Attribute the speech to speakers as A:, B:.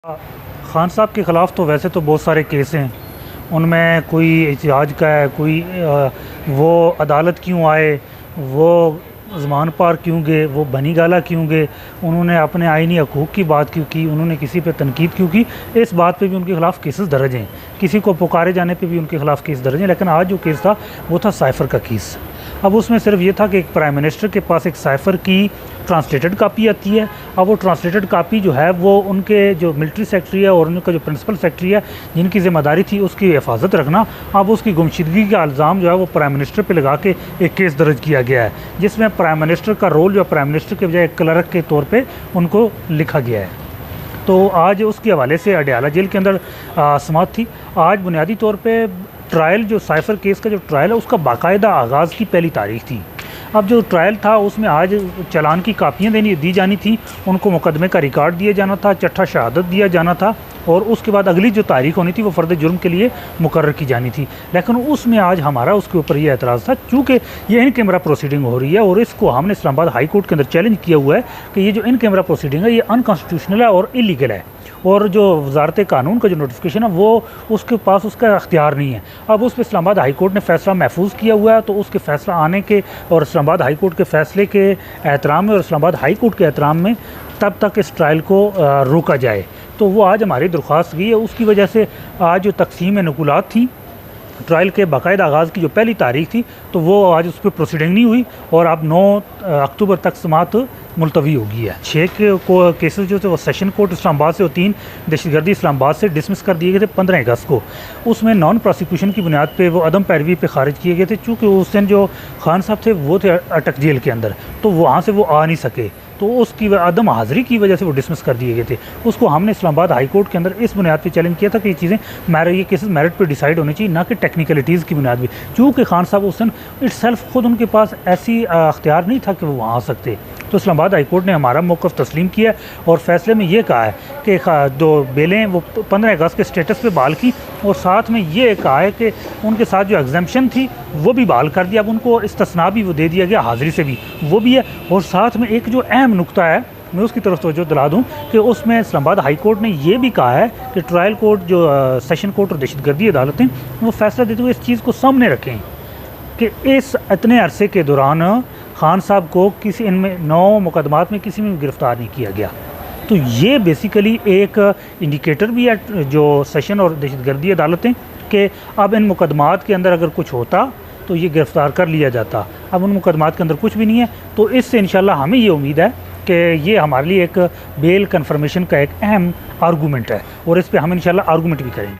A: ख़ान साहब के ख़िलाफ़ तो वैसे तो बहुत सारे केस हैं। उनमें कोई एहतिजाज का है, कोई वो अदालत क्यों आए, वो ज़मान पार क्यों गए, वो बनी गाला क्यों गए, उन्होंने अपने आइनी हकूक़ की बात क्यों की, उन्होंने किसी पे तनकीद क्यों की, इस बात पे भी उनके ख़िलाफ़ केसेस दर्ज हैं। किसी को पुकारे जाने पे भी उनके ख़िलाफ़ केस दर्ज हैं। लेकिन आज जो केस था वो था साइफ़र का केस। अब उसमें सिर्फ ये था कि एक प्राइम मिनिस्टर के पास एक साइफ़र की ट्रांसलेटेड कापी आती है। अब वो ट्रांसलेटेड कापी जो है वो उनके जो मिलिट्री सेक्रेटरी है और उनका जो प्रिंसिपल सेक्रेटरी है जिनकी ज़िम्मेदारी थी उसकी हिफाजत रखना, अब उसकी गुमशुदगी का इल्ज़ाम जो है वो प्राइम मिनिस्टर पे लगा के एक केस दर्ज किया गया है, जिसमें प्राइम मिनिस्टर का रोल जो प्राइम मिनिस्टर के बजाय क्लर्क के तौर पर उनको लिखा गया है। तो आज उसके हवाले से अडयाला जेल के अंदर समाअत थी। आज बुनियादी तौर पे ट्रायल जो साइफ़र केस का जो ट्रायल है उसका बाकायदा आगाज़ की पहली तारीख थी। अब जो ट्रायल था उसमें आज चालान की कापियाँ दी जानी थी, उनको मुकदमे का रिकॉर्ड दिया जाना था, चट्ठा शहादत दिया जाना था और उसके बाद अगली जो तारीख होनी थी वो फ़र्द जुर्म के लिए मुकर्रर की जानी थी। लेकिन उसमें आज हमारा उसके ऊपर ये एतराज़ था, चूँकि ये इन कैमरा प्रोसीडिंग हो रही है और इसको हमने इस्लामाबाद हाई कोर्ट के अंदर चैलेंज किया हुआ है कि ये जो इन कैमरा प्रोसीडिंग है ये अनकॉन्स्टिट्यूशनल है और इलीगल है, और जो वज़ारत कानून का जो नोटिफिकेशन है वो उसके पास उसका अख्तियार नहीं है। अब उस पर इस्लामाबाद हाई कोर्ट ने फ़ैसला महफूज किया हुआ है, तो उसके फ़ैसला आने के और इस्लामाबाद हाई कोर्ट के फ़ैसले के एहतराम में और इस्लामाबाद हाई कोर्ट के एहतराम में तब तक इस ट्रायल को रोका जाए। तो वो आज हमारी दरख्वास्त गई है। उसकी वजह से आज जो तकसीम नुकुलात थी ट्रायल के बाकायदा आगाज़ की जो पहली तारीख थी तो वो आज उस पर प्रोसीडिंग नहीं हुई और अब 9 अक्टूबर तक समाअत मुलतवी हो गई है। 6 केसेस जो थे वो सेशन कोर्ट इस्लामाबाद से और 3 दहशतगर्दी इस्लामाबाद से डिसमिस कर दिए गए थे 15 अगस्त को। उसमें नॉन प्रोसिक्यूशन की बुनियाद पे वो अदम पैरवी पे खारिज किए गए थे, चूँकि उस दिन जो खान साहब थे वो थे अटक जेल के अंदर, तो वहाँ से वो आ नहीं सके, तो उसकी अदम हाज़िरी की वजह से वो डिसमिस कर दिए गए थे। उसको हमने इस्लामाबाद हाई कोर्ट के अंदर इस बुनियाद पे चैलेंज किया था कि ये चीज़ें ये केसेस मेरिट पे डिसाइड होनी चाहिए, ना कि टेक्निकलिटीज़ की बुनियाद पे। चूँकि खान साहब उस दिन इट्सेल्फ खुद उनके पास ऐसी अख्तियार नहीं था कि वो वहाँ आ सकते, तो इस्लामाबाद हाई कोर्ट ने हमारा मौक़िफ़ तस्लीम किया और फ़ैसले में ये कहा है कि दो बेलें वो 15 अगस्त के स्टेटस पे बहाल की और साथ में ये कहा है कि उनके साथ जो एग्जाम्पशन थी वो भी बहाल कर दिया। अब उनको इस्तिस्ना भी वो दे दिया गया, हाज़िरी से भी वो भी है। और साथ में एक जो अहम नुक्ता है मैं उसकी तरफ तवज्जो दिला दूँ कि उसमें इस्लामाबाद हाई कोर्ट ने यह भी कहा है कि ट्रायल कोर्ट जो सेशन कोर्ट और दहशतगर्दी अदालतें वो फ़ैसला देते हुए इस चीज़ को सामने रखें कि इस इतने अरसे के दौरान खान साहब को किसी इनमें 9 मुकदमात में किसी में गिरफ़्तार नहीं किया गया। तो ये बेसिकली एक इंडिकेटर भी है जो सेशन और दहशतगर्दी अदालतें कि अब इन मुकदमात के अंदर अगर कुछ होता तो ये गिरफ़्तार कर लिया जाता। अब उन मुकदमात के अंदर कुछ भी नहीं है, तो इससे इंशाल्लाह हमें ये उम्मीद है कि ये हमारे लिए एक बेल कन्फर्मेशन का एक अहम आर्गूमेंट है और इस पर हम इंशाल्लाह आर्गूमेंट भी करेंगे।